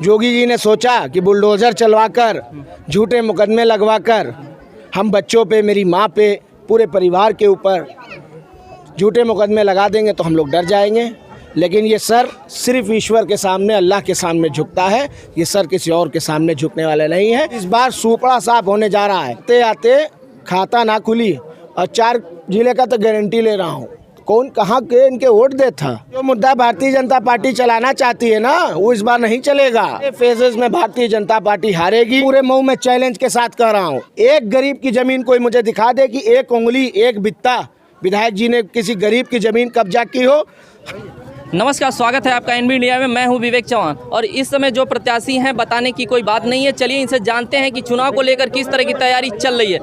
जोगी जी ने सोचा कि बुलडोज़र चलवाकर, झूठे मुकदमे लगवाकर हम बच्चों पे, मेरी माँ पे, पूरे परिवार के ऊपर झूठे मुकदमे लगा देंगे तो हम लोग डर जाएंगे। लेकिन ये सर सिर्फ ईश्वर के सामने, अल्लाह के सामने झुकता है। ये सर किसी और के सामने झुकने वाले नहीं है। इस बार सूपड़ा साफ होने जा रहा है। आते आते खाता ना खुली और 4 जिले का तो गारंटी ले रहा हूँ। कौन कहाँ के इनके वोट दे था। जो मुद्दा भारतीय जनता पार्टी चलाना चाहती है ना, वो इस बार नहीं चलेगा। फेजेस में भारतीय जनता पार्टी हारेगी। पूरे मऊ में चैलेंज के साथ कह रहा हूँ, एक गरीब की जमीन कोई मुझे दिखा दे कि एक उंगली एक बित्ता विधायक जी ने किसी गरीब की जमीन कब्जा की हो। नमस्कार, स्वागत है आपका एनबी इंडिया में। मैं हूं विवेक चौहान और इस समय जो प्रत्याशी हैं बताने की कोई बात नहीं है। चलिए इनसे जानते हैं कि चुनाव को लेकर किस तरह की तैयारी चल रही है।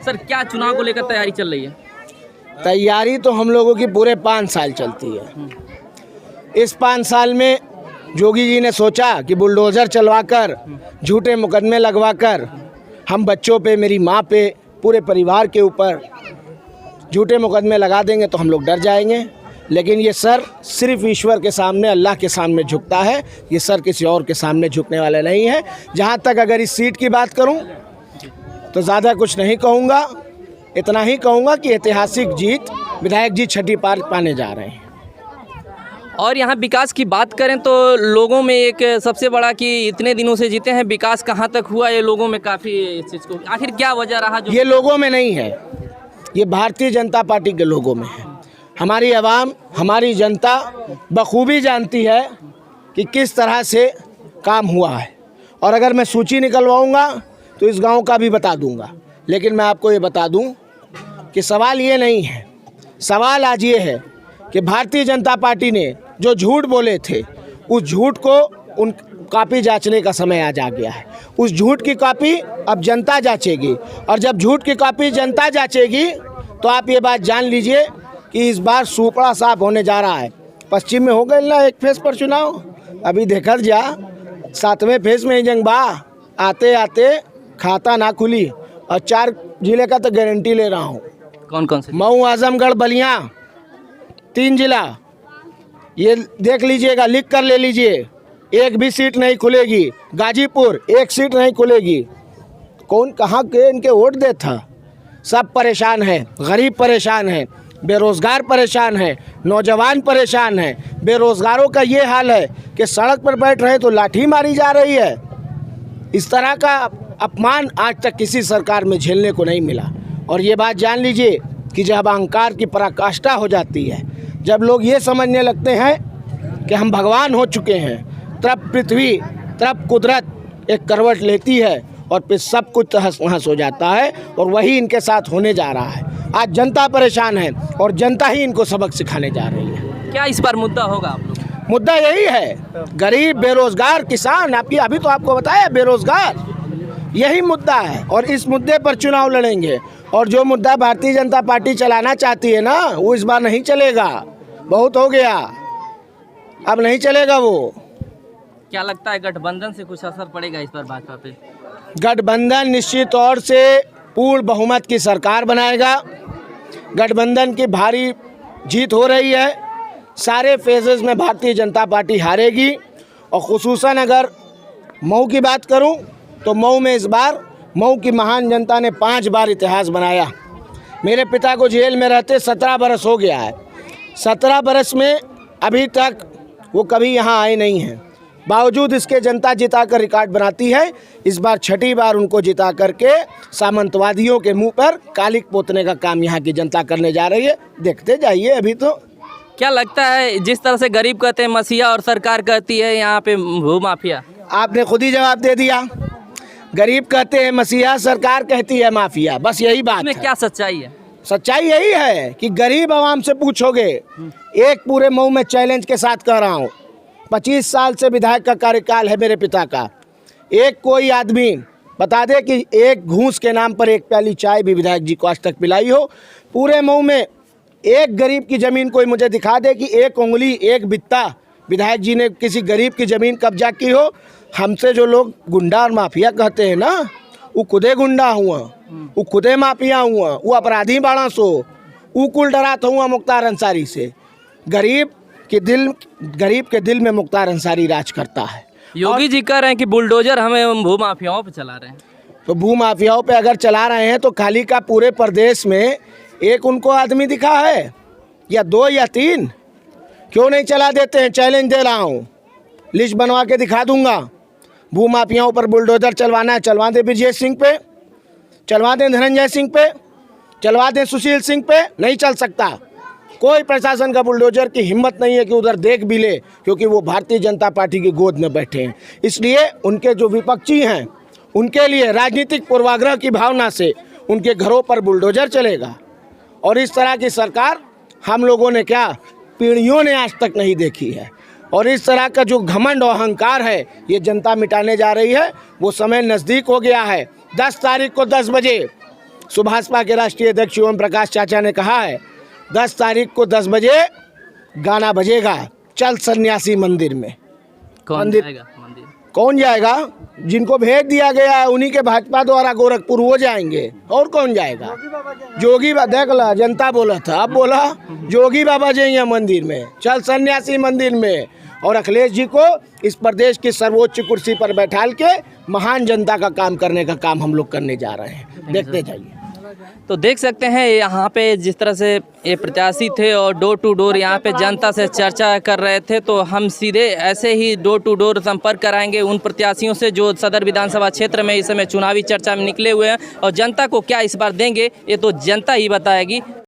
सर, क्या चुनाव को लेकर तैयारी चल रही है? तैयारी तो हम लोगों की पूरे 5 साल चलती है। इस 5 साल में जोगी जी ने सोचा कि बुलडोज़र चलवाकर, झूठे मुकदमे लगवाकर हम बच्चों पे, मेरी माँ पे, पूरे परिवार के ऊपर झूठे मुकदमे लगा देंगे तो हम लोग डर जाएंगे। लेकिन ये सर सिर्फ ईश्वर के सामने, अल्लाह के सामने झुकता है। ये सर किसी और के सामने झुकने वाले नहीं है। जहाँ तक अगर इस सीट की बात करूँ तो ज़्यादा कुछ नहीं कहूँगा। इतना ही कहूँगा कि ऐतिहासिक जीत विधायक जी छठी बार पाने जा रहे हैं। और यहाँ विकास की बात करें तो लोगों में एक सबसे बड़ा कि इतने दिनों से जीते हैं, विकास कहाँ तक हुआ, ये लोगों में काफ़ी इस चीज़ को आखिर क्या वजह रहा? जो ये लोगों में नहीं है, ये भारतीय जनता पार्टी के लोगों में है। हमारी आवाम, हमारी जनता बखूबी जानती है कि किस तरह से काम हुआ है। और अगर मैं सूची निकलवाऊंगा तो इस गांव का भी बता दूंगा। लेकिन मैं आपको ये बता दूं कि सवाल ये नहीं है। सवाल आज ये है कि भारतीय जनता पार्टी ने जो झूठ बोले थे, उस झूठ को उन कॉपी जांचने का समय आज आ गया है। उस झूठ की कॉपी अब जनता जांचेगी। और जब झूठ की कॉपी जनता जांचेगी तो आप ये बात जान लीजिए कि इस बार सूपड़ा साफ होने जा रहा है। पश्चिम में हो गए ना एक फेस पर चुनाव, अभी देखा जा 7वें फेस में ही जंग बा। आते आते खाता ना खुली और 4 जिले का तो गारंटी ले रहा हूँ। कौन कौन से? मऊ, आजमगढ़, बलिया, 3 जिला। ये देख लीजिएगा, लिख कर ले लीजिए। एक भी सीट नहीं खुलेगी। गाजीपुर एक सीट नहीं खुलेगी। कौन कहाँ के इनके वोट दे था। सब परेशान है, गरीब परेशान है, बेरोज़गार परेशान है, नौजवान परेशान है। बेरोज़गारों का ये हाल है कि सड़क पर बैठ रहे तो लाठी मारी जा रही है। इस तरह का अपमान आज तक किसी सरकार में झेलने को नहीं मिला। और ये बात जान लीजिए कि जब अहंकार की पराकाष्ठा हो जाती है, जब लोग ये समझने लगते हैं कि हम भगवान हो चुके हैं, तब पृथ्वी, तब कुदरत एक करवट लेती है और फिर सब कुछ तहस नहस हो जाता है। और वही इनके साथ होने जा रहा है। आज जनता परेशान है और जनता ही इनको सबक सिखाने जा रही है। क्या इस बार मुद्दा होगा आप लोग? मुद्दा यही है, गरीब, बेरोजगार, किसान। अभी तो आपको बताया, बेरोजगार, यही मुद्दा है। और इस मुद्दे पर चुनाव लड़ेंगे। और जो मुद्दा भारतीय जनता पार्टी चलाना चाहती है ना, वो इस बार नहीं चलेगा। बहुत हो गया, अब नहीं चलेगा वो। क्या लगता है गठबंधन से कुछ असर पड़ेगा इस बार भाजपा पे? गठबंधन निश्चित तौर से पूर्ण बहुमत की सरकार बनाएगा। गठबंधन की भारी जीत हो रही है। सारे फेजेस में भारतीय जनता पार्टी हारेगी। और ख़ुसूसन अगर मऊ की बात करूं तो मऊ में इस बार मऊ की महान जनता ने 5 बार इतिहास बनाया। मेरे पिता को जेल में रहते 17 बरस हो गया है। 17 बरस में अभी तक वो कभी यहाँ आए नहीं हैं। बावजूद इसके जनता जिता कर रिकॉर्ड बनाती है। इस बार छठी बार उनको जिता करके सामंतवादियों के मुंह पर कालिक पोतने का काम यहाँ की जनता करने जा रही है। देखते जाइए। अभी तो क्या लगता है, जिस तरह से गरीब कहते हैं मसीहा और सरकार कहती है यहाँ पे भू माफिया, आपने खुद ही जवाब दे दिया। गरीब कहते हैं मसीहा, सरकार कहती है माफिया। बस यही बात है। क्या सच्चाई है? सच्चाई यही है कि गरीब आवाम से पूछोगे, एक पूरे मऊ में चैलेंज के साथ कह रहा हूँ, 25 साल से विधायक का कार्यकाल है मेरे पिता का। एक कोई आदमी बता दे कि एक घूस के नाम पर एक प्याली चाय भी विधायक जी को आज तक पिलाई हो। पूरे मऊ में एक गरीब की ज़मीन कोई मुझे दिखा दे कि एक उंगली एक बित्ता विधायक जी ने किसी गरीब की ज़मीन कब्जा की हो। हमसे जो लोग गुंडा और माफिया कहते हैं ना, वो खुदे गुंडा हुआ, वो खुदे माफिया हुआ, वो अपराधी बाड़ा सो, वो कुल डरात हुआ मुख्तार अंसारी से। गरीब के दिल में मुख्तार अंसारी राज करता है। योगी जी कह रहे हैं कि बुलडोजर हमें भूमाफियाओं पे चला रहे हैं। तो भूमाफियाओं पे अगर चला रहे हैं तो खाली का पूरे प्रदेश में एक उनको आदमी दिखा है या 2 या 3? क्यों नहीं चला देते हैं? चैलेंज दे रहा हूँ, लिस्ट बनवा के दिखा दूंगा। भूमाफियाओं पर बुलडोजर चलवाना है, चलवा दें ब्रजेश सिंह पे, चलवा दें धनंजय सिंह पे, चलवा दें सुशील सिंह पे। नहीं चल सकता। कोई प्रशासन का बुलडोजर की हिम्मत नहीं है कि उधर देख भी ले, क्योंकि वो भारतीय जनता पार्टी की गोद में बैठे हैं। इसलिए उनके जो विपक्षी हैं उनके लिए राजनीतिक पूर्वाग्रह की भावना से उनके घरों पर बुलडोजर चलेगा। और इस तरह की सरकार हम लोगों ने क्या पीढ़ियों ने आज तक नहीं देखी है। और इस तरह का जो घमंड और अहंकार है ये जनता मिटाने जा रही है। वो समय नज़दीक हो गया है। 10 तारीख को 10 बजे सुभाषपा के राष्ट्रीय अध्यक्ष ओम प्रकाश चाचा ने कहा है 10 तारीख को 10 बजे गाना बजेगा, चल सन्यासी मंदिर में। कौन जाएगा मंदिर? कौन जाएगा? जिनको भेज दिया गया है उन्हीं के भाजपा द्वारा गोरखपुर वो जाएंगे। और कौन जाएगा? जोगी बाबा, देख ला जनता बोला था, अब बोला जोगी बाबा जाएंगे मंदिर में, चल सन्यासी मंदिर में। और अखिलेश जी को इस प्रदेश की सर्वोच्च कुर्सी पर बैठाल के महान जनता का काम करने का काम हम लोग करने जा रहे हैं। देखते जाइए। तो देख सकते हैं यहाँ पे जिस तरह से ये प्रत्याशी थे और डोर टू डोर यहाँ पे जनता से चर्चा कर रहे थे, तो हम सीधे ऐसे ही डोर टू डोर संपर्क कराएंगे उन प्रत्याशियों से जो सदर विधानसभा क्षेत्र में इस समय चुनावी चर्चा में निकले हुए हैं। और जनता को क्या इस बार देंगे ये तो जनता ही बताएगी।